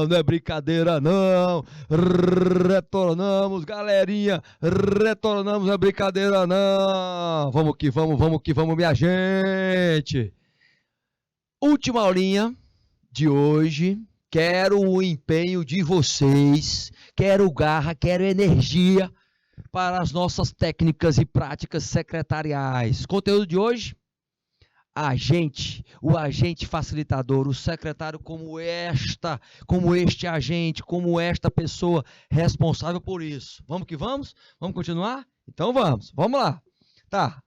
não é brincadeira não. Retornamos, galerinha. Retornamos, não é brincadeira não. Vamos que vamos, minha gente. Última aulinha de hoje. Quero o empenho de vocês. Quero garra, quero energia para as nossas técnicas e práticas secretariais. Conteúdo de hoje: o agente facilitador, o secretário como este agente, como esta pessoa responsável por isso. Vamos que vamos? Vamos continuar? Então vamos lá. Tá.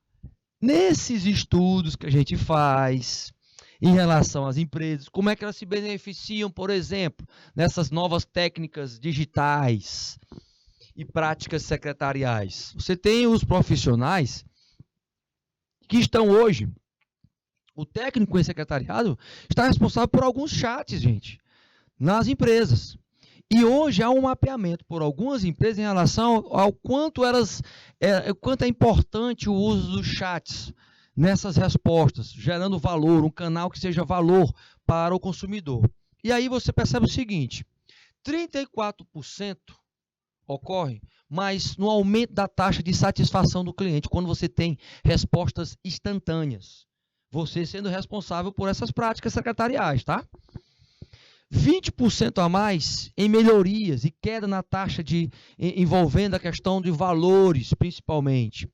Nesses estudos que a gente faz em relação às empresas, como é que elas se beneficiam, por exemplo, nessas novas técnicas digitais e práticas secretariais? Você tem os profissionais que estão hoje. O técnico em secretariado está responsável por alguns chats, gente, nas empresas. E hoje há um mapeamento por algumas empresas em relação ao quanto é importante o uso dos chats nessas respostas, gerando valor, um canal que seja valor para o consumidor. E aí você percebe o seguinte: 34% ocorre, mas no aumento da taxa de satisfação do cliente, quando você tem respostas instantâneas. Você sendo responsável por essas práticas secretariais, tá? 20% a mais em melhorias e queda na taxa envolvendo a questão de valores, principalmente.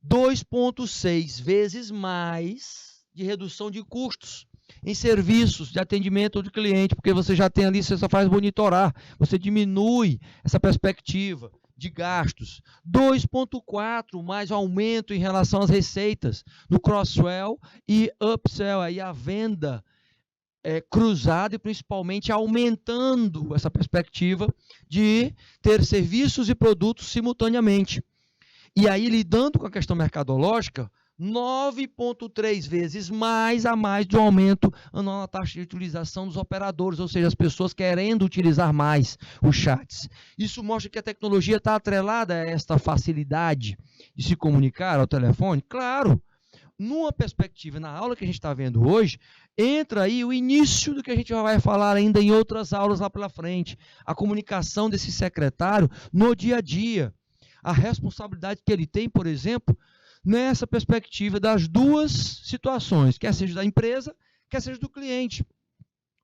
2,6 vezes mais de redução de custos em serviços de atendimento do cliente, porque você já tem ali, você só faz monitorar, você diminui essa perspectiva de gastos. 2,4 mais aumento em relação às receitas no cross-sell e upsell, aí a venda cruzada e principalmente aumentando essa perspectiva de ter serviços e produtos simultaneamente. E aí, lidando com a questão mercadológica, 9,3 vezes mais de um aumento na taxa de utilização dos operadores, ou seja, as pessoas querendo utilizar mais os chats. Isso mostra que a tecnologia está atrelada a esta facilidade de se comunicar ao telefone? Claro! Numa perspectiva, na aula que a gente está vendo hoje, entra aí o início do que a gente vai falar ainda em outras aulas lá pela frente. A comunicação desse secretário no dia a dia. A responsabilidade que ele tem, por exemplo, nessa perspectiva das duas situações, quer seja da empresa, quer seja do cliente.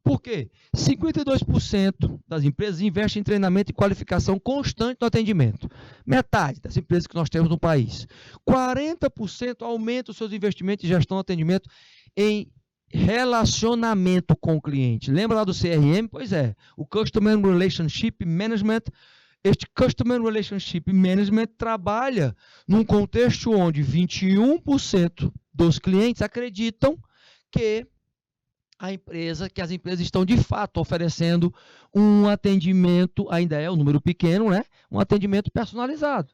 Por quê? 52% das empresas investem em treinamento e qualificação constante no atendimento. Metade das empresas que nós temos no país. 40% aumentam os seus investimentos em gestão de atendimento em relacionamento com o cliente. Lembra lá do CRM? Pois é, o Customer Relationship Management. Este Customer Relationship Management trabalha num contexto onde 21% dos clientes acreditam que as empresas estão de fato oferecendo um atendimento, ainda é um número pequeno, né? Um atendimento personalizado.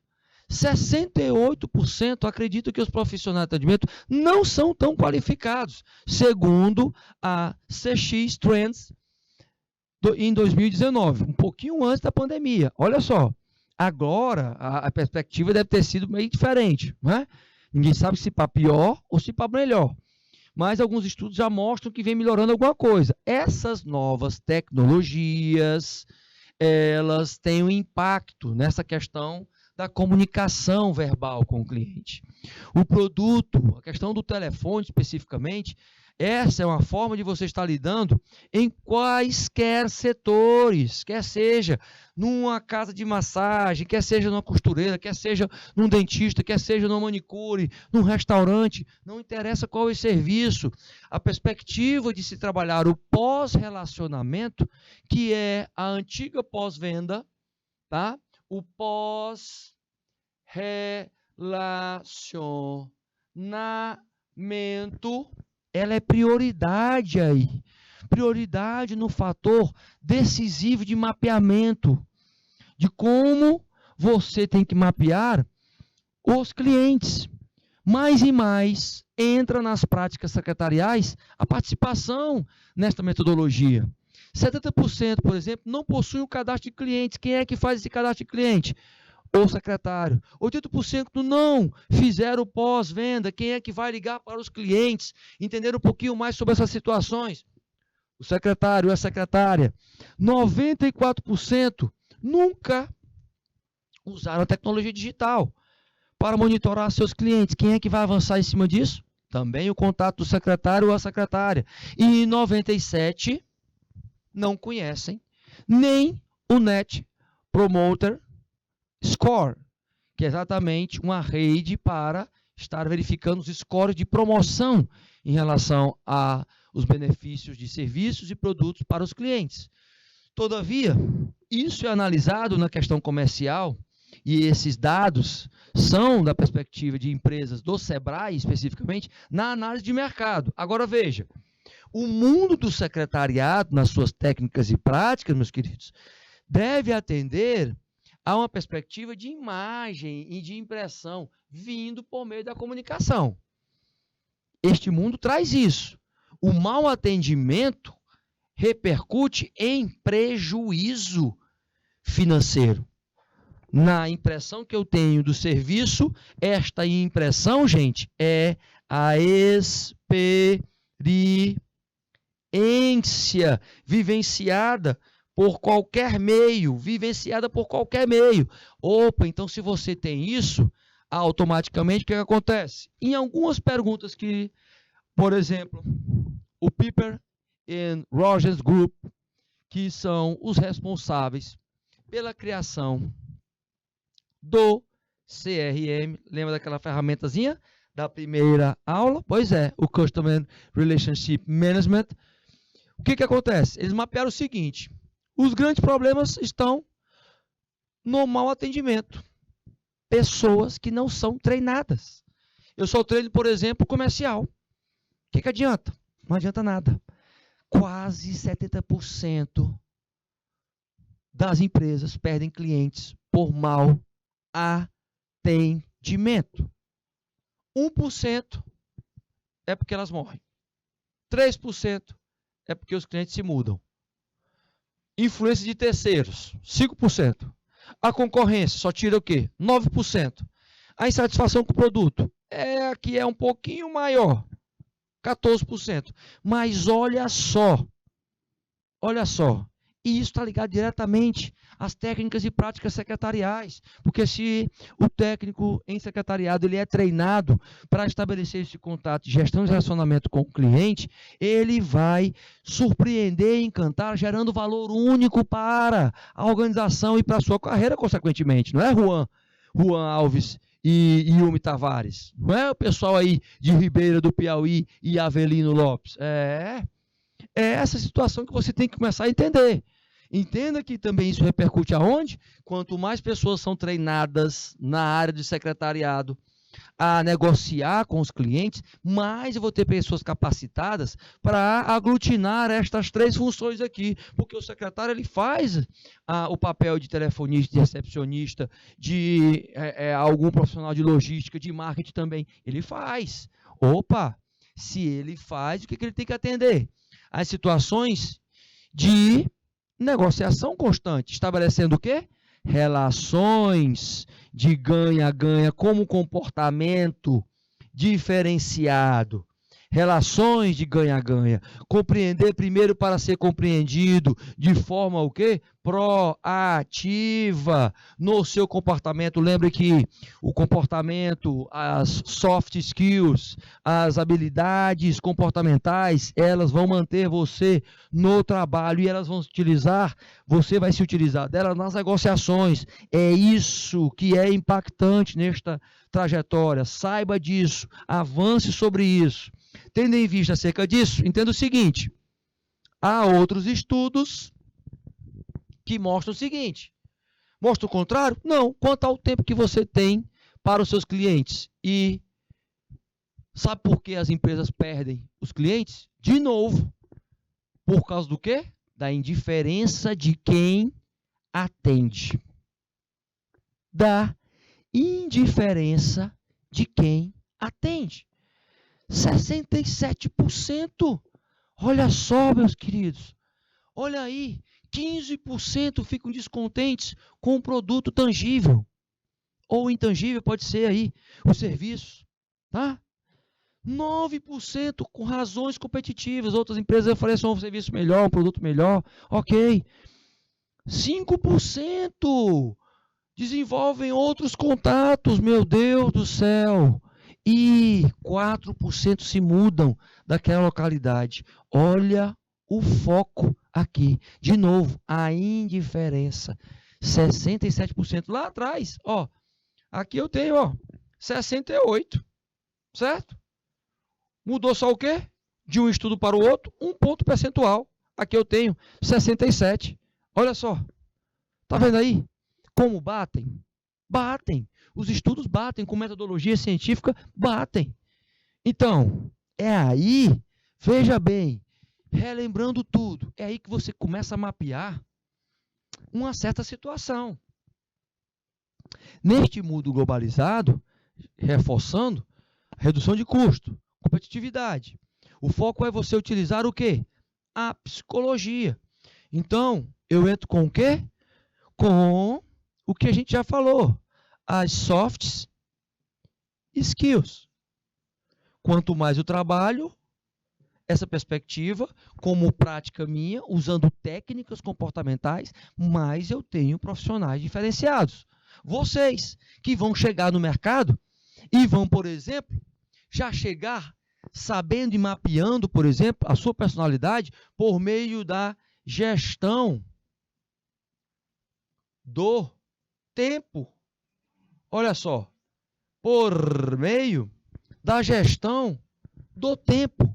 68% acreditam que os profissionais de atendimento não são tão qualificados, segundo a CX Trends em 2019, um pouquinho antes da pandemia. Olha só, agora a perspectiva deve ter sido meio diferente, né? Ninguém sabe se para pior ou se para melhor. Mas alguns estudos já mostram que vem melhorando alguma coisa. Essas novas tecnologias, elas têm um impacto nessa questão da comunicação verbal com o cliente. O produto, a questão do telefone especificamente, essa é uma forma de você estar lidando em quaisquer setores, quer seja numa casa de massagem, quer seja numa costureira, quer seja num dentista, quer seja numa manicure, num restaurante, não interessa qual é o serviço. A perspectiva de se trabalhar o pós-relacionamento, que é a antiga pós-venda, tá? O pós-relacionamento, ela é prioridade aí. Prioridade no fator decisivo de mapeamento, de como você tem que mapear os clientes. Mais e mais entra nas práticas secretariais a participação nesta metodologia. 70%, por exemplo, não possui um cadastro de clientes. Quem é que faz esse cadastro de cliente? O secretário. 80% não fizeram pós-venda. Quem é que vai ligar para os clientes? Entender um pouquinho mais sobre essas situações? o secretário ou a secretária, 94% nunca usaram a tecnologia digital para monitorar seus clientes. Quem é que vai avançar em cima disso? Também o contato do secretário ou a secretária. E 97% não conhecem nem o Net Promoter Score, que é exatamente uma rede para estar verificando os scores de promoção em relação aos benefícios de serviços e produtos para os clientes. Todavia, isso é analisado na questão comercial e esses dados são da perspectiva de empresas do Sebrae, especificamente, na análise de mercado. Agora veja, o mundo do secretariado, nas suas técnicas e práticas, meus queridos, deve atender a uma perspectiva de imagem e de impressão vindo por meio da comunicação. Este mundo traz isso. O mau atendimento repercute em prejuízo financeiro. Na impressão que eu tenho do serviço, esta impressão, gente, é a experiência vivenciada por qualquer meio, Opa, então se você tem isso, automaticamente o que acontece? Em algumas perguntas que, por exemplo, o Piper e Rogers Group, que são os responsáveis pela criação do CRM, lembra daquela ferramentazinha da primeira aula? Pois é, o Customer Relationship Management. O que acontece? Eles mapearam o seguinte: os grandes problemas estão no mau atendimento. Pessoas que não são treinadas. Eu só treino, por exemplo, comercial. O que adianta? Não adianta nada. Quase 70% das empresas perdem clientes por mau atendimento. 1% é porque elas morrem. 3% é porque os clientes se mudam. Influência de terceiros, 5%. A concorrência só tira o quê? 9%. A insatisfação com o produto aqui é um pouquinho maior, 14%. Mas olha só, e isso está ligado diretamente às técnicas e práticas secretariais, porque se o técnico em secretariado ele é treinado para estabelecer esse contato de gestão de relacionamento com o cliente, ele vai surpreender e encantar, gerando valor único para a organização e para a sua carreira, consequentemente. Não é Juan Alves e Yumi Tavares, não é o pessoal aí de Ribeira do Piauí e Avelino Lopes. É essa situação que você tem que começar a entender. Entenda que também isso repercute aonde? Quanto mais pessoas são treinadas na área de secretariado a negociar com os clientes, mais eu vou ter pessoas capacitadas para aglutinar estas três funções aqui, porque o secretário ele faz o papel de telefonista, de recepcionista, de algum profissional de logística, de marketing também, ele faz. Opa, se ele faz, o que ele tem que atender? As situações de negociação constante, estabelecendo o quê? Relações de ganha-ganha como comportamento diferenciado. Relações de ganha-ganha. Compreender primeiro para ser compreendido de forma o quê? Proativa no seu comportamento. Lembre que o comportamento, as soft skills, as habilidades comportamentais, elas vão manter você no trabalho e elas vão utilizar, você vai se utilizar delas nas negociações. É isso que é impactante nesta trajetória. Saiba disso, avance sobre isso. Tendo em vista acerca disso, entenda o seguinte: há outros estudos que mostram o seguinte. Mostra o contrário? Não. Quanto ao tempo que você tem para os seus clientes. E sabe por que as empresas perdem os clientes? De novo, por causa do quê? Da indiferença de quem atende. Da indiferença de quem atende. 67%. Olha só, meus queridos. Olha aí, 15% ficam descontentes com o produto tangível. Ou intangível, pode ser aí, o serviço. Tá? 9% com razões competitivas. Outras empresas oferecem um serviço melhor, um produto melhor. Ok. 5% desenvolvem outros contatos, meu Deus do céu. E 4% se mudam daquela localidade. Olha o foco aqui. De novo, a indiferença. 67% lá atrás, ó. Aqui eu tenho, ó, 68, certo? Mudou só o quê? De um estudo para o outro, um ponto percentual. Aqui eu tenho 67. Olha só. Tá vendo aí? Como batem? Batem. Os estudos batem, com metodologia científica, batem. Então, é aí, veja bem, relembrando tudo, é aí que você começa a mapear uma certa situação. Neste mundo globalizado, reforçando, redução de custo, competitividade. O foco é você utilizar o quê? A psicologia. Então, eu entro com o quê? Com o que a gente já falou, as soft skills. Quanto mais eu trabalho essa perspectiva como prática minha, usando técnicas comportamentais, mais eu tenho profissionais diferenciados. Vocês que vão chegar no mercado e vão, por exemplo, já chegar sabendo e mapeando, por exemplo, a sua personalidade por meio da gestão do tempo. Olha só, por meio da gestão do tempo.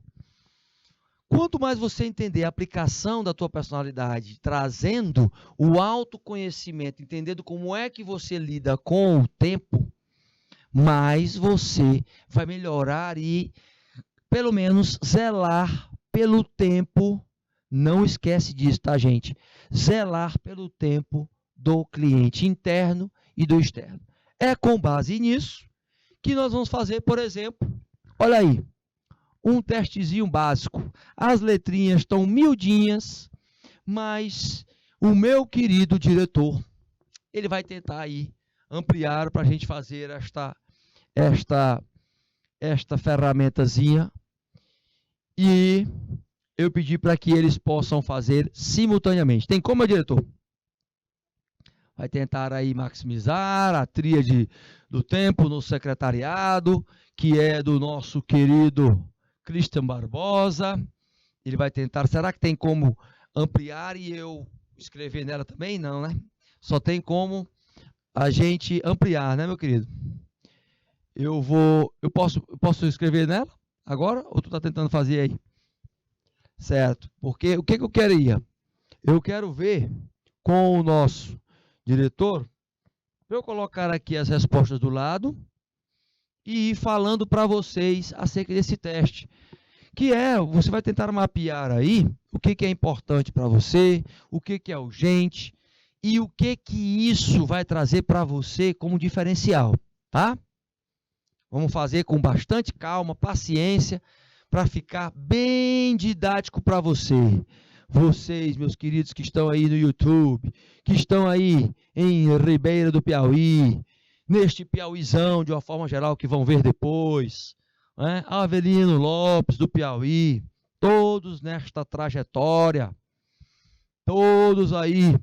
Quanto mais você entender a aplicação da tua personalidade, trazendo o autoconhecimento, entendendo como é que você lida com o tempo, mais você vai melhorar e, pelo menos, zelar pelo tempo. Não esquece disso, tá, gente? Zelar pelo tempo do cliente interno e do externo. É com base nisso que nós vamos fazer, por exemplo, olha aí, um testezinho básico. As letrinhas estão miudinhas, mas o meu querido diretor, ele vai tentar aí ampliar para a gente fazer esta ferramentazinha. E eu pedi para que eles possam fazer simultaneamente. Tem como, diretor? Vai tentar aí maximizar a tríade do tempo no secretariado, que é do nosso querido Christian Barbosa. Ele vai tentar. Será que tem como ampliar e eu escrever nela também? Não, né? Só tem como a gente ampliar, né, meu querido? Eu posso escrever nela agora? Ou tu tá tentando fazer aí? Certo. Porque o que eu queria? Eu quero ver com o nosso diretor, eu colocar aqui as respostas do lado e ir falando para vocês acerca desse teste, que você vai tentar mapear aí o que é importante para você, o que é urgente e o que isso vai trazer para você como diferencial, tá? Vamos fazer com bastante calma, paciência, para ficar bem didático para você. Vocês, meus queridos que estão aí no YouTube, que estão aí em Ribeira do Piauí, neste Piauizão de uma forma geral que vão ver depois, né? Avelino Lopes do Piauí, todos nesta trajetória, todos aí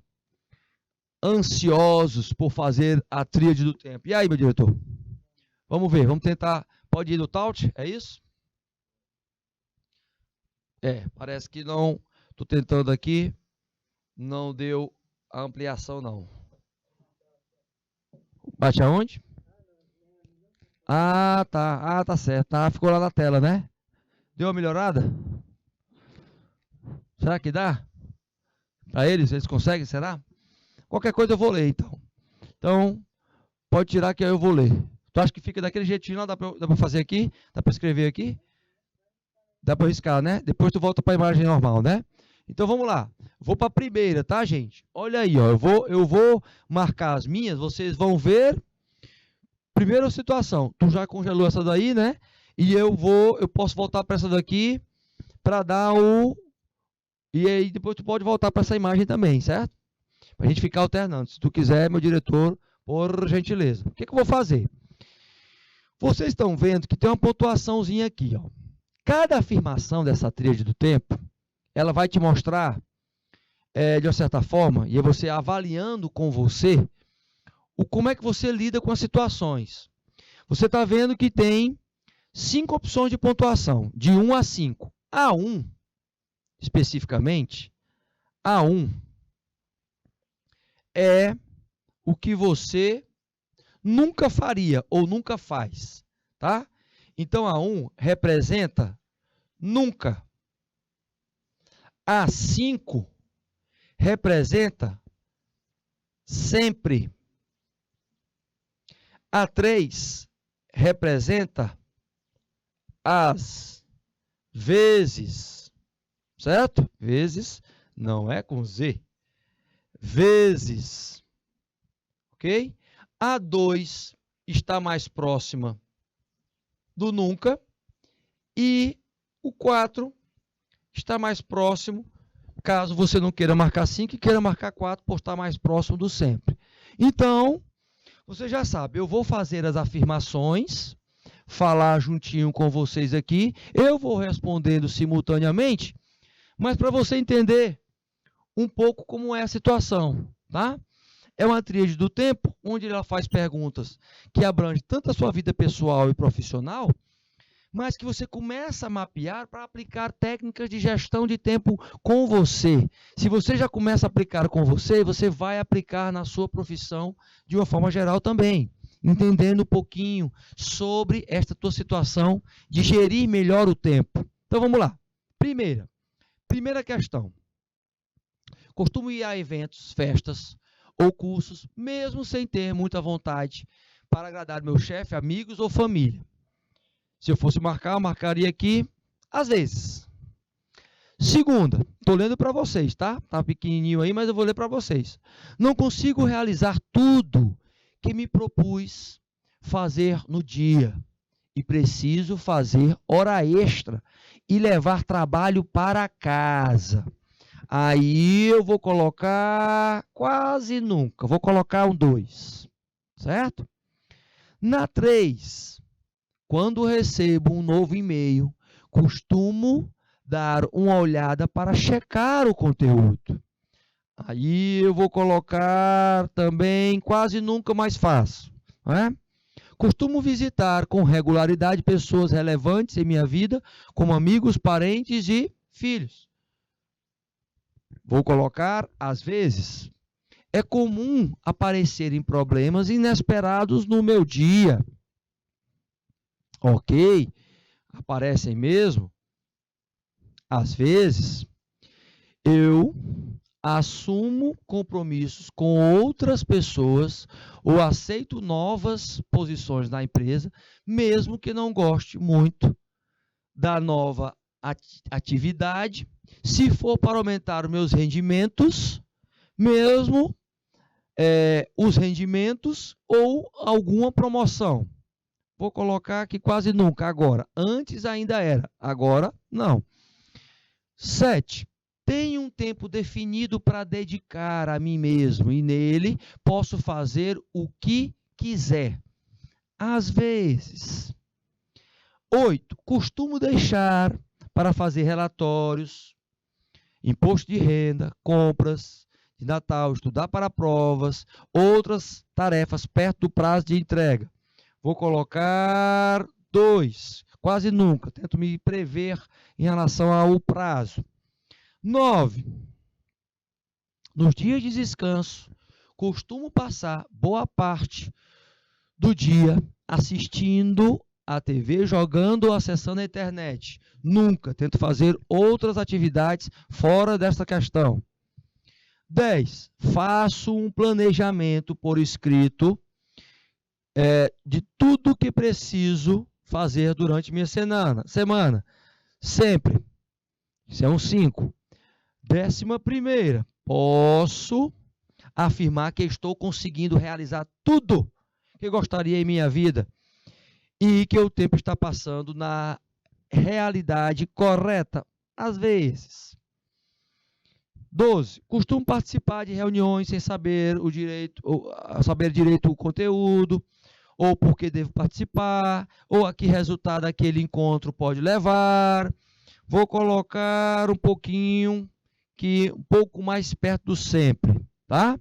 ansiosos por fazer a tríade do tempo. E aí, meu diretor? Vamos ver, vamos tentar. Pode ir no Taut, é isso? Parece que não. Estou tentando aqui, não deu a ampliação não. Bate aonde? Ah, tá. Ah, tá certo. Ah, ficou lá na tela, né? Deu uma melhorada? Será que dá? Para eles conseguem, será? Qualquer coisa eu vou ler, então. Então, pode tirar que aí eu vou ler. Tu acha que fica daquele jeitinho lá? Dá para fazer aqui? Dá para escrever aqui? Dá para riscar, né? Depois tu volta para a imagem normal, né? Então vamos lá. Vou para a primeira, tá, gente? Olha aí, ó. Eu vou marcar as minhas, vocês vão ver. Primeira situação, tu já congelou essa daí, né? E eu posso voltar para essa daqui para dar o... E aí depois tu pode voltar para essa imagem também, certo? Para a gente ficar alternando. Se tu quiser, meu diretor, por gentileza. O que eu vou fazer? Vocês estão vendo que tem uma pontuaçãozinha aqui, ó. Cada afirmação dessa tríade do tempo, ela vai te mostrar, de uma certa forma, e é você avaliando com você, como é que você lida com as situações. Você está vendo que tem 5 opções de pontuação, de 1 a 5. A1, especificamente, A1 é o que você nunca faria ou nunca faz, tá? Então, A1 representa nunca. A5 representa sempre. A3 representa às vezes, certo? Vezes não é com Z. Vezes, ok? A2 está mais próxima do nunca e o 4 está mais próximo, caso você não queira marcar 5 e queira marcar 4 por estar mais próximo do sempre. Então, você já sabe, eu vou fazer as afirmações, falar juntinho com vocês aqui, eu vou respondendo simultaneamente, mas para você entender um pouco como é a situação, tá? É uma tríade do tempo, onde ela faz perguntas que abrangem tanto a sua vida pessoal e profissional, mas que você começa a mapear para aplicar técnicas de gestão de tempo com você. Se você já começa a aplicar com você, você vai aplicar na sua profissão de uma forma geral também, entendendo um pouquinho sobre esta tua situação de gerir melhor o tempo. Então vamos lá. Primeira questão. Costumo ir a eventos, festas ou cursos, mesmo sem ter muita vontade, para agradar meu chefe, amigos ou família. Se eu fosse marcar, eu marcaria aqui, às vezes. Segunda, estou lendo para vocês, tá? Tá pequenininho aí, mas eu vou ler para vocês. Não consigo realizar tudo que me propus fazer no dia e preciso fazer hora extra e levar trabalho para casa. Aí eu vou colocar quase nunca, vou colocar um 2, certo? Na 3, quando recebo um novo e-mail, costumo dar uma olhada para checar o conteúdo. Aí eu vou colocar também quase nunca mais faço, não é? Costumo visitar com regularidade pessoas relevantes em minha vida, como amigos, parentes e filhos. Vou colocar, às vezes, é comum aparecerem problemas inesperados no meu dia. Ok, aparecem mesmo. Às vezes, eu assumo compromissos com outras pessoas ou aceito novas posições na empresa, mesmo que não goste muito da nova atividade, se for para aumentar os meus rendimentos, mesmo os rendimentos ou alguma promoção. Vou colocar aqui quase nunca agora. Antes ainda era, agora não. 7. Tenho um tempo definido para dedicar a mim mesmo e nele posso fazer o que quiser. Às vezes. 8. Costumo deixar para fazer relatórios, imposto de renda, compras de Natal, estudar para provas, outras tarefas perto do prazo de entrega. Vou colocar 2. Quase nunca. Tento me prever em relação ao prazo. 9. Nos dias de descanso, costumo passar boa parte do dia assistindo a TV, jogando ou acessando a internet. Nunca. Tento fazer outras atividades fora dessa questão. 10. Faço um planejamento por escrito de tudo que preciso fazer durante minha semana. Sempre. Isso é um 5. 11ª. Posso afirmar que estou conseguindo realizar tudo que gostaria em minha vida e que o tempo está passando na realidade correta, às vezes. 12. Costumo participar de reuniões sem saber direito o conteúdo ou porque devo participar, ou a que resultado aquele encontro pode levar. Vou colocar um pouco mais perto do sempre, tá?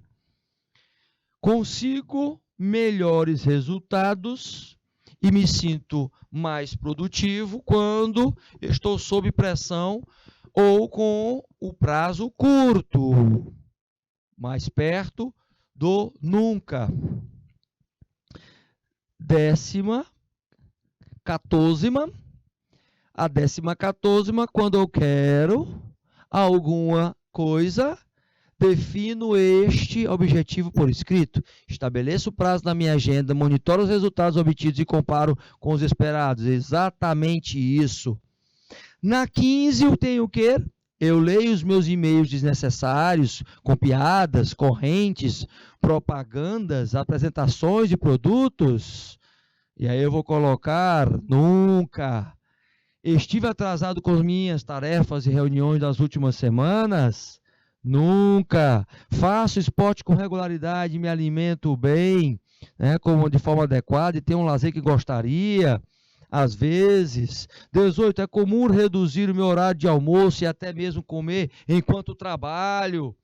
Consigo melhores resultados e me sinto mais produtivo quando estou sob pressão ou com o prazo curto, mais perto do nunca. 14ª, a 14ª, quando eu quero alguma coisa, defino este objetivo por escrito, estabeleço o prazo na minha agenda, monitoro os resultados obtidos e comparo com os esperados. Exatamente isso. Na 15, eu tenho o quê? Eu leio os meus e-mails desnecessários, com piadas, correntes, propagandas, apresentações de produtos. E aí eu vou colocar nunca. Estive atrasado com as minhas tarefas e reuniões das últimas semanas? Nunca. Faço esporte com regularidade, me alimento bem, né, de forma adequada e tenho um lazer que gostaria. Às vezes. 18. É comum reduzir o meu horário de almoço e até mesmo comer enquanto trabalho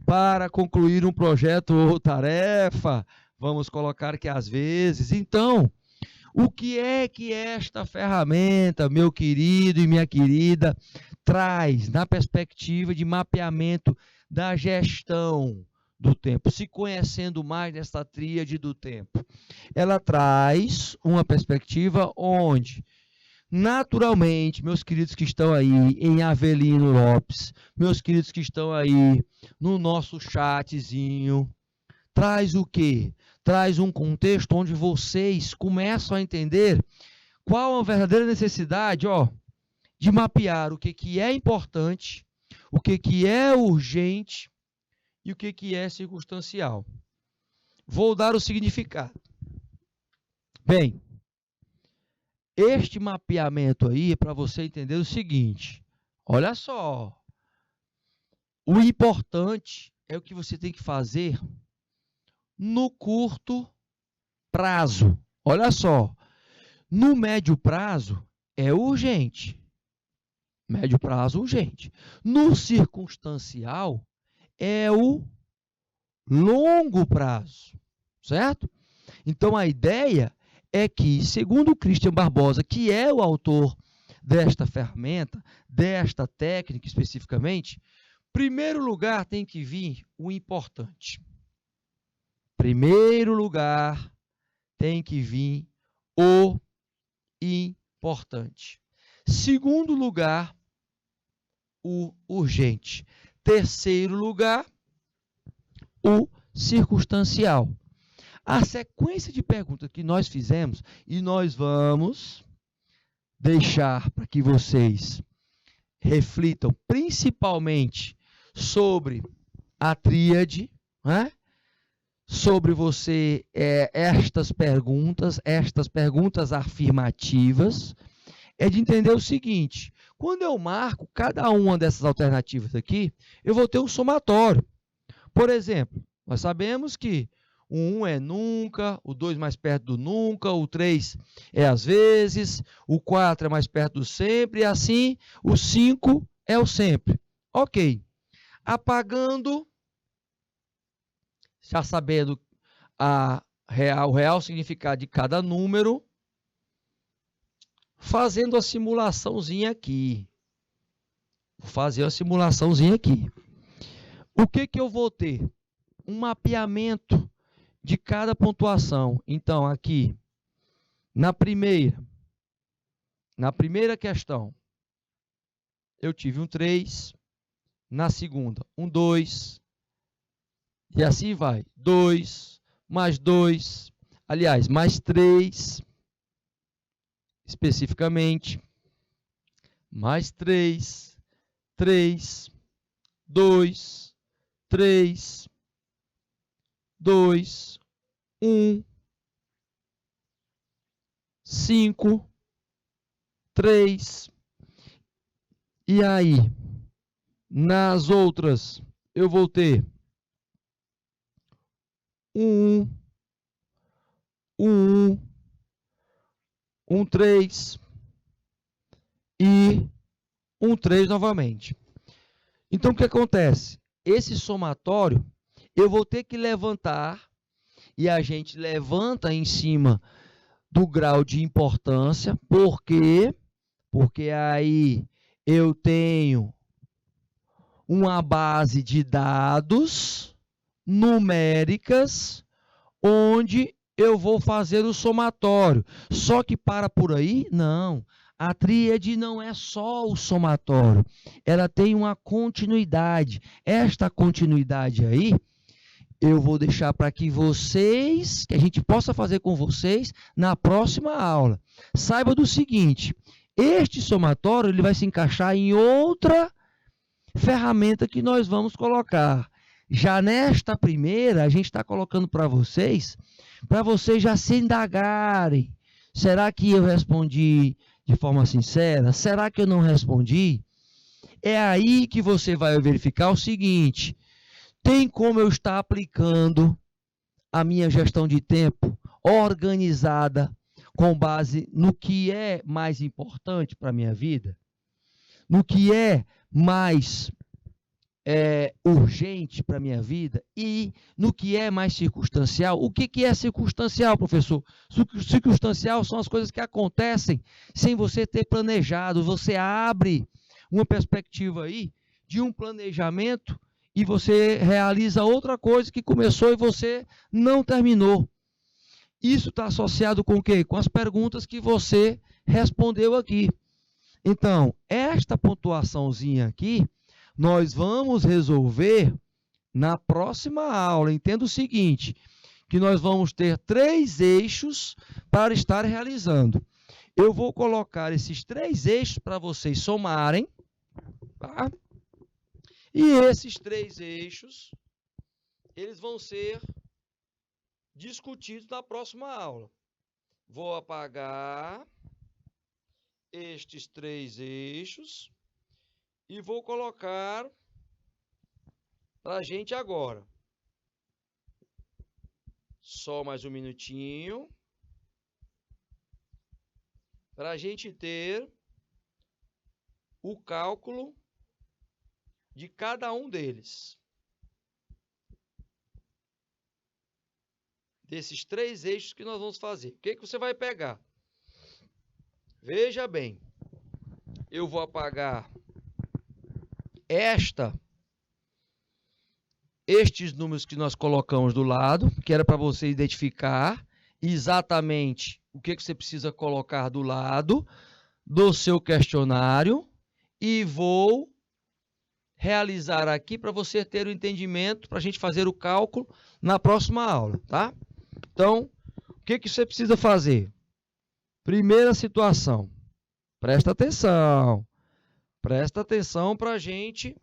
para concluir um projeto ou tarefa. Vamos colocar que às vezes. Então, o que é que esta ferramenta, meu querido e minha querida, traz na perspectiva de mapeamento da gestão do tempo, se conhecendo mais nessa tríade do tempo? Ela traz uma perspectiva onde, naturalmente, meus queridos que estão aí em Avelino Lopes, meus queridos que estão aí no nosso chatzinho, traz o quê? Traz um contexto onde vocês começam a entender qual a verdadeira necessidade, de mapear o que é importante, o que é urgente e o que é circunstancial. Vou dar o significado. Bem, este mapeamento aí é para você entender o seguinte, olha só, o importante é o que você tem que fazer no curto prazo. Olha só, no médio prazo é urgente. Médio prazo, urgente. No circunstancial é o longo prazo, certo? Então a ideia é que, segundo o Christian Barbosa, que é o autor desta ferramenta, desta técnica especificamente, primeiro lugar tem que vir o importante. Primeiro lugar tem que vir o importante. Segundo lugar, o urgente. Terceiro lugar, o circunstancial. A sequência de perguntas que nós fizemos, e nós vamos deixar para que vocês reflitam principalmente sobre a tríade, né? Sobre você, estas perguntas afirmativas, é de entender o seguinte: quando eu marco cada uma dessas alternativas aqui, eu vou ter um somatório. Por exemplo, nós sabemos que o 1 é nunca, o 2 mais perto do nunca, o 3 é às vezes, o 4 é mais perto do sempre, e assim o 5 é o sempre. Ok. Apagando, já sabendo o real significado de cada número, fazendo a simulaçãozinha aqui. Vou fazer a simulaçãozinha aqui. O que eu vou ter? Um mapeamento de cada pontuação. Então, aqui, na primeira questão, eu tive um 3. Na segunda, um 2. E assim vai. 2, mais 2. Aliás, mais 3. Especificamente. Mais 3. 3. 2. 3. 2, 1, 5, 3. E aí, nas outras, eu vou ter 1, um 1, 3 e 1, 3 novamente. Então, o que acontece? Esse somatório, eu vou ter que levantar, e a gente levanta em cima do grau de importância. Por quê? Porque aí eu tenho uma base de dados numéricas onde eu vou fazer o somatório. Só que para por aí? Não. A tríade não é só o somatório. Ela tem uma continuidade. Esta continuidade aí, eu vou deixar para que a gente possa fazer com vocês na próxima aula. Saiba do seguinte, este somatório ele vai se encaixar em outra ferramenta que nós vamos colocar. Já nesta primeira, a gente está colocando para vocês já se indagarem. Será que eu respondi de forma sincera? Será que eu não respondi? É aí que você vai verificar o seguinte: tem como eu estar aplicando a minha gestão de tempo organizada com base no que é mais importante para a minha vida? No que é mais urgente para a minha vida e no que é mais circunstancial. O que é circunstancial, professor? Circunstancial são as coisas que acontecem sem você ter planejado. Você abre uma perspectiva aí de um planejamento e você realiza outra coisa que começou e você não terminou. Isso está associado com o quê? Com as perguntas que você respondeu aqui. Então, esta pontuaçãozinha aqui, nós vamos resolver na próxima aula. Entenda o seguinte, que nós vamos ter 3 eixos para estar realizando. Eu vou colocar esses 3 eixos para vocês somarem, tá? E esses 3 eixos, eles vão ser discutidos na próxima aula. Vou apagar estes 3 eixos e vou colocar para a gente agora. Só mais um minutinho. Para a gente ter o cálculo de cada um deles. Desses 3 eixos que nós vamos fazer. O que você vai pegar? Veja bem. Eu vou apagar estes números que nós colocamos do lado, que era para você identificar exatamente o que você precisa colocar do lado do seu questionário, e vou realizar aqui para você ter o entendimento, para a gente fazer o cálculo na próxima aula, tá? Então, o que você precisa fazer? Primeira situação, presta atenção para a gente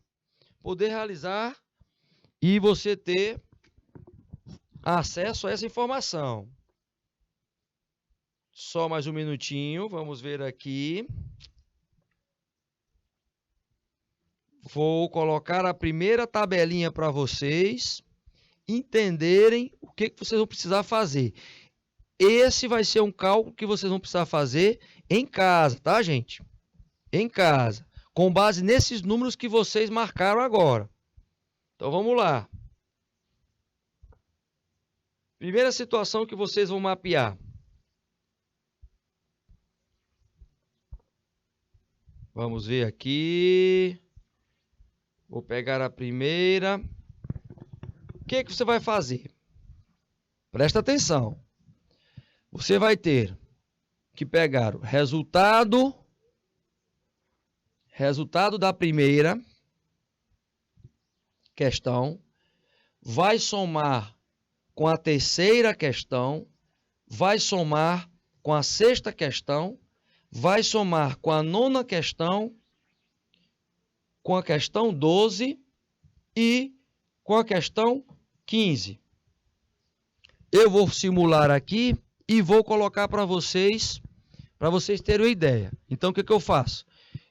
poder realizar e você ter acesso a essa informação. Só mais um minutinho, vamos ver aqui. Vou colocar a primeira tabelinha para vocês entenderem o que vocês vão precisar fazer. Esse vai ser um cálculo que vocês vão precisar fazer em casa, tá, gente? Em casa, com base nesses números que vocês marcaram agora. Então, vamos lá. Primeira situação que vocês vão mapear. Vamos ver aqui. Vou pegar a primeira. O que você vai fazer? Presta atenção. Você vai ter que pegar o resultado da primeira questão, vai somar com a terceira questão, vai somar com a sexta questão, vai somar com a nona questão, com a questão 12 e com a questão 15. Eu vou simular aqui e vou colocar para vocês terem uma ideia. Então, o que eu faço?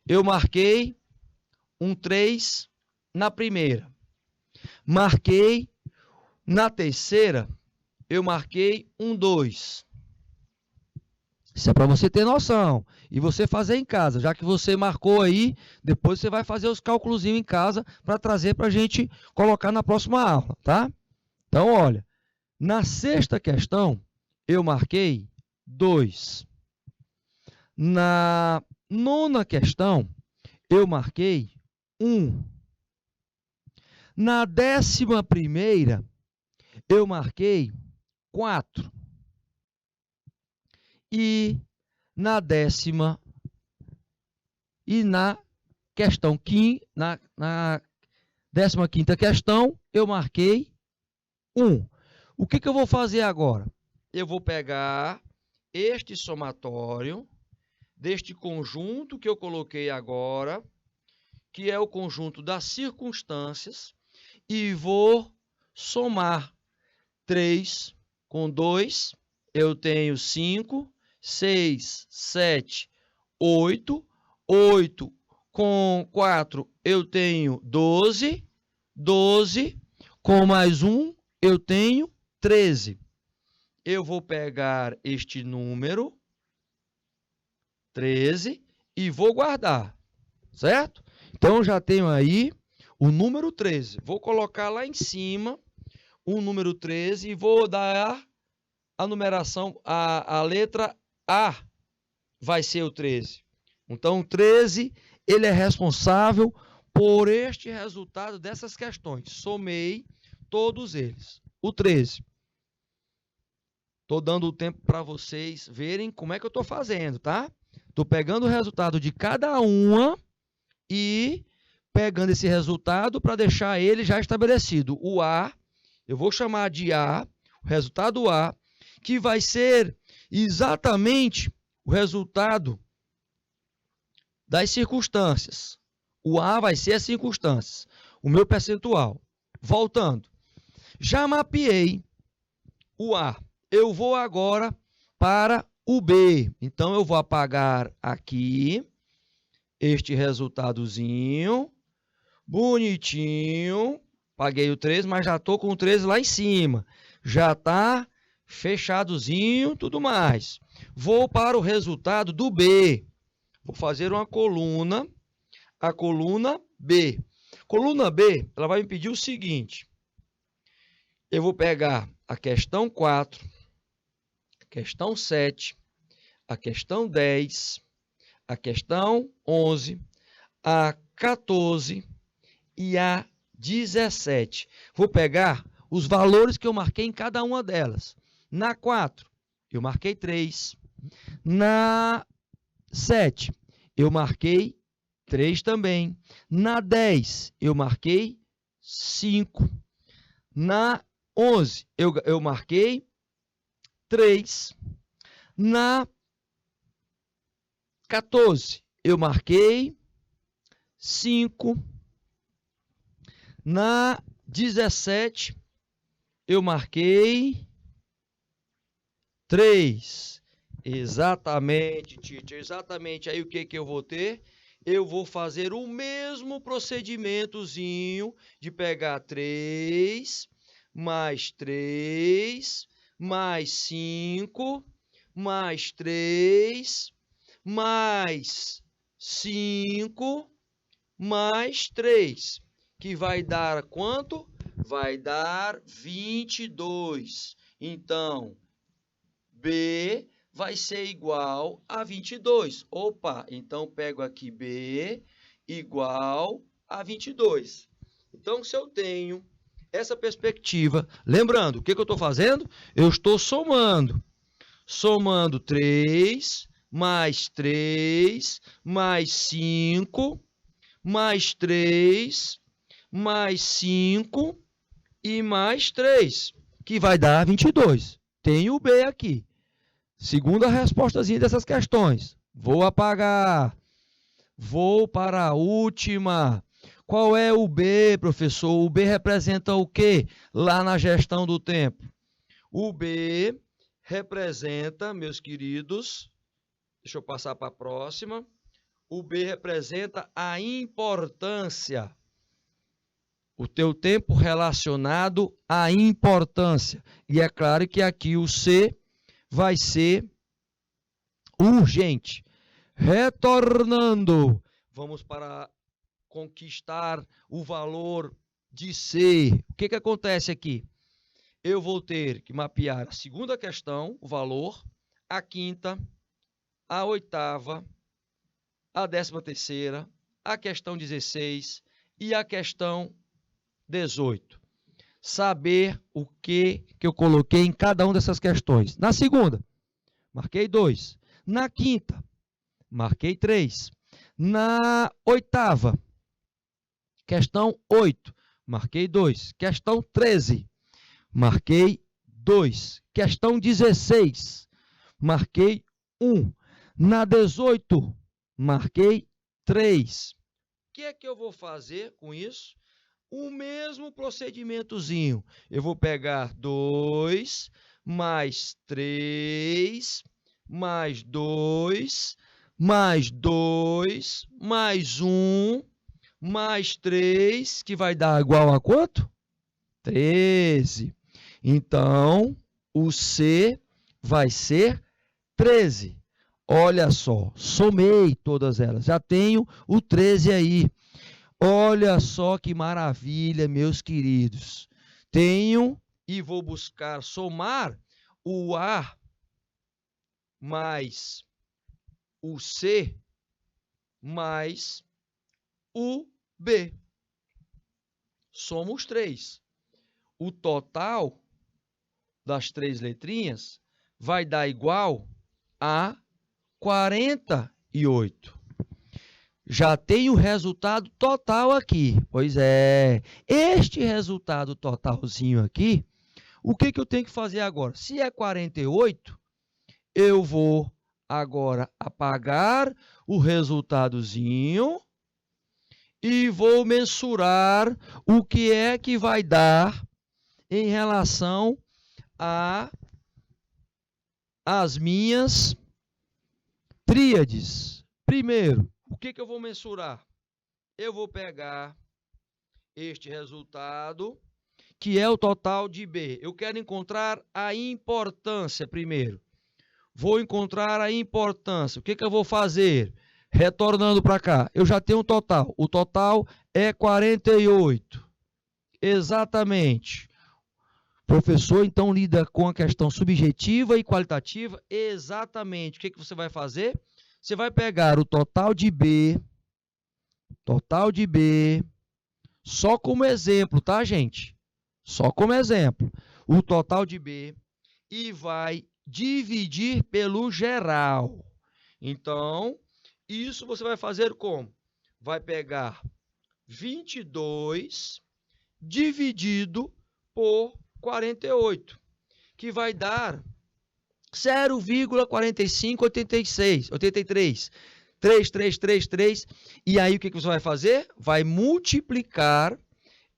Eu marquei um 3 na primeira. Marquei na terceira, eu marquei um 2. Isso é para você ter noção e você fazer em casa. Já que você marcou aí, depois você vai fazer os cálculos em casa para trazer para a gente colocar na próxima aula, tá? Então, olha, na sexta questão, eu marquei 2. Na nona questão, eu marquei 1. Na 11ª, eu marquei 4. E na 10ª e na questão na 15ª questão, eu marquei 1. O que eu vou fazer agora? Eu vou pegar este somatório deste conjunto que eu coloquei agora, que é o conjunto das circunstâncias, e vou somar 3 com 2, eu tenho 5, 6, 7, 8. 8 com 4, eu tenho 12. 12 com mais 1, eu tenho 13. Eu vou pegar este número, 13, e vou guardar, certo? Então, eu já tenho aí o número 13. Vou colocar lá em cima o número 13 e vou dar a numeração, a letra A vai ser o 13. Então, o 13, ele é responsável por este resultado dessas questões. Somei todos eles. O 13. Estou dando o tempo para vocês verem como é que eu estou fazendo, tá? Estou pegando o resultado de cada uma e pegando esse resultado para deixar ele já estabelecido. O A, eu vou chamar de A, o resultado A, que vai ser exatamente o resultado das circunstâncias. O A vai ser as circunstâncias, o meu percentual. Voltando, já mapeei o A. Eu vou agora para o B. Então, eu vou apagar aqui este resultadozinho, bonitinho. Paguei o 13, mas já estou com o 13 lá em cima. Já está fechadozinho, tudo mais. Vou para o resultado do B. Vou fazer uma coluna, a coluna B. Coluna B, ela vai me pedir o seguinte. Eu vou pegar a questão 4, a questão 7, a questão 10, a questão 11, a 14 e a 17. Vou pegar os valores que eu marquei em cada uma delas. Na 4, eu marquei 3. Na 7, eu marquei 3 também. Na 10, eu marquei 5. Na 11, eu marquei 3. Na 14, eu marquei 5. Na 17, eu marquei 3. Exatamente, teacher, exatamente. Aí o que eu vou ter? Eu vou fazer o mesmo procedimentozinho de pegar 3, mais 3, mais 5, mais 3, mais 5, mais 3, que vai dar quanto? Vai dar 22. Então, B vai ser igual a 22. Opa, então pego aqui B igual a 22. Então, se eu tenho essa perspectiva, lembrando, o que eu estou fazendo? Eu estou somando. Somando 3, mais 3, mais 5, mais 3, mais 5 e mais 3, que vai dar 22. Tenho o B aqui. Segunda respostazinha dessas questões. Vou apagar. Vou para a última. Qual é o B, professor? O B representa o quê? Lá na gestão do tempo. O B representa, meus queridos, deixa eu passar para a próxima. O B representa a importância. O teu tempo relacionado à importância. E é claro que aqui o C vai ser urgente. Retornando, vamos para conquistar o valor de C. O que acontece aqui? Eu vou ter que mapear a segunda questão, o valor, a quinta, a oitava, a 13ª, a questão 16 e a questão 18. Saber o que eu coloquei em cada uma dessas questões. Na segunda, marquei 2. Na quinta, marquei 3. Na oitava, questão 8, marquei 2. Questão 13, marquei 2. Questão 16, marquei 1. Na 18, marquei 3. O que é que eu vou fazer com isso? O mesmo procedimentozinho. Eu vou pegar 2, mais 3, mais 2, mais 2, mais 1, mais 3, que vai dar igual a quanto? 13. Então, o C vai ser 13. Olha só, somei todas elas. Já tenho o 13 aí. Olha só que maravilha, meus queridos. Tenho e vou buscar somar o A mais o C mais o B. Somo os 3. O total das 3 letrinhas vai dar igual a 48. Já tem o resultado total aqui. Pois é, este resultado totalzinho aqui, o que eu tenho que fazer agora? Se é 48, eu vou agora apagar o resultadozinho e vou mensurar o que é que vai dar em relação às minhas tríades. Primeiro, o que eu vou mensurar? Eu vou pegar este resultado, que é o total de B. Eu quero encontrar a importância primeiro. Vou encontrar a importância. O que eu vou fazer? Retornando para cá, eu já tenho um total. O total é 48. Exatamente. Professor, então, lida com a questão subjetiva e qualitativa. Exatamente. O que você vai fazer? Você vai pegar o total de B, só como exemplo, tá, gente? Só como exemplo. O total de B e vai dividir pelo geral. Então, isso você vai fazer como? Vai pegar 22 dividido por 48, que vai dar 0,4583. 3. E aí o que você vai fazer? Vai multiplicar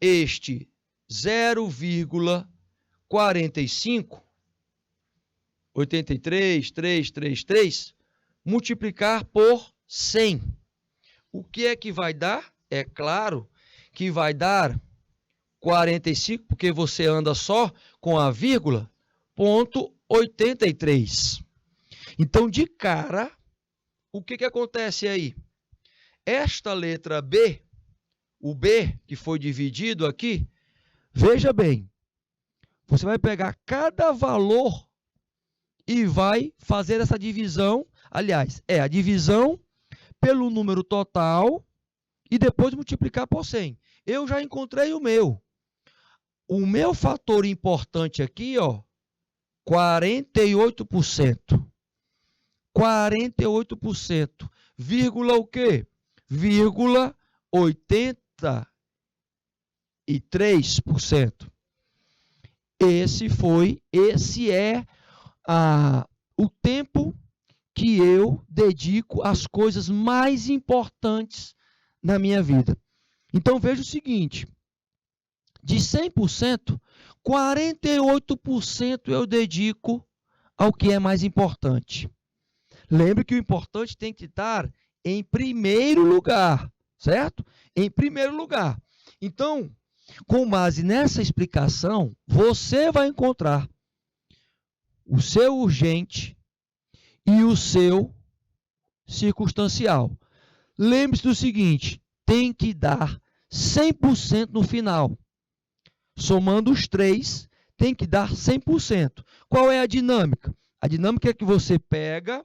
este 0,43, multiplicar por 100. O que é que vai dar? É claro que vai dar 45, porque você anda só com a vírgula, ponto 83. Então, de cara, o que acontece aí? Esta letra B, o B que foi dividido aqui, veja bem, você vai pegar cada valor e vai fazer essa divisão, aliás, a divisão pelo número total e depois multiplicar por 100. Eu já encontrei o meu. O meu fator importante aqui, ó, 48%. 48%. Vírgula o quê? Vírgula 83%. Esse é o tempo que eu dedico às coisas mais importantes na minha vida. Então, veja o seguinte, de 100%, 48% eu dedico ao que é mais importante. Lembre que o importante tem que estar em primeiro lugar, certo? Em primeiro lugar. Então, com base nessa explicação, você vai encontrar o seu urgente e o seu circunstancial. Lembre-se do seguinte, tem que dar 100% no final. Somando os três, tem que dar 100%. Qual é a dinâmica? A dinâmica é que você pega,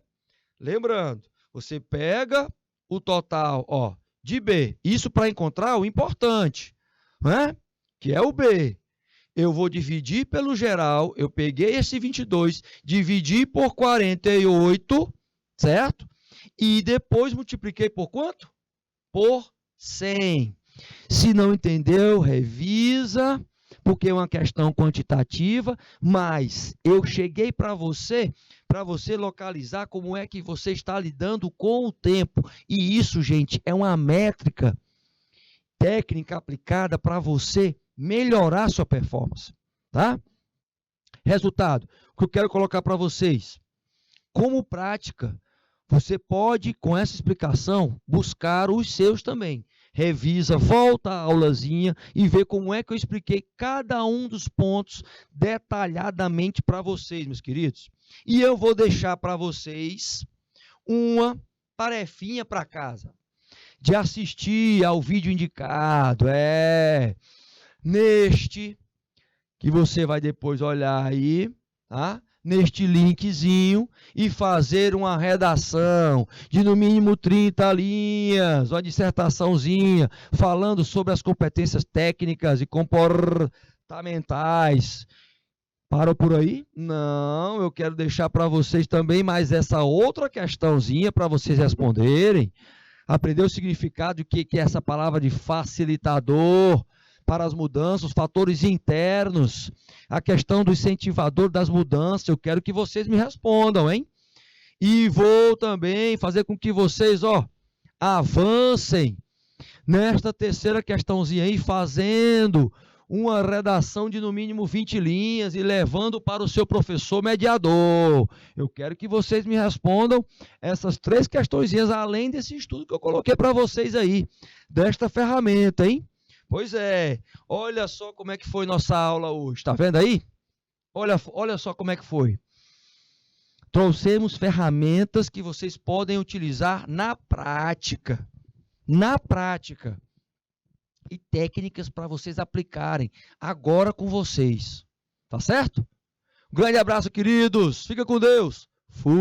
lembrando, você pega o total de B. Isso para encontrar o importante, né? Que é o B. Eu vou dividir pelo geral, eu peguei esse 22, dividi por 48, certo? E depois multipliquei por quanto? Por 100. Se não entendeu, revisa, porque é uma questão quantitativa, mas eu cheguei para você localizar como é que você está lidando com o tempo. E isso, gente, é uma métrica técnica aplicada para você melhorar sua performance, tá? Resultado, o que eu quero colocar para vocês. Como prática, você pode, com essa explicação, buscar os seus também. Revisa, volta a aulazinha e vê como é que eu expliquei cada um dos pontos detalhadamente para vocês, meus queridos. E eu vou deixar para vocês uma tarefinha para casa, de assistir ao vídeo indicado, neste, que você vai depois olhar aí, tá? Neste linkzinho e fazer uma redação de no mínimo 30 linhas, uma dissertaçãozinha falando sobre as competências técnicas e comportamentais. Parou por aí? Não, eu quero deixar para vocês também mais essa outra questãozinha para vocês responderem. Aprender o significado do que é essa palavra de facilitador para as mudanças, os fatores internos, a questão do incentivador das mudanças. Eu quero que vocês me respondam, hein? E vou também fazer com que vocês, avancem nesta terceira questãozinha aí, fazendo uma redação de no mínimo 20 linhas e levando para o seu professor mediador. Eu quero que vocês me respondam essas 3 questõezinhas, além desse estudo que eu coloquei para vocês aí, desta ferramenta, hein? Pois é, olha só como é que foi nossa aula hoje, tá vendo aí? Olha só como é que foi. Trouxemos ferramentas que vocês podem utilizar na prática. Na prática. E técnicas para vocês aplicarem agora com vocês. Tá certo? Um grande abraço, queridos. Fica com Deus. Fui.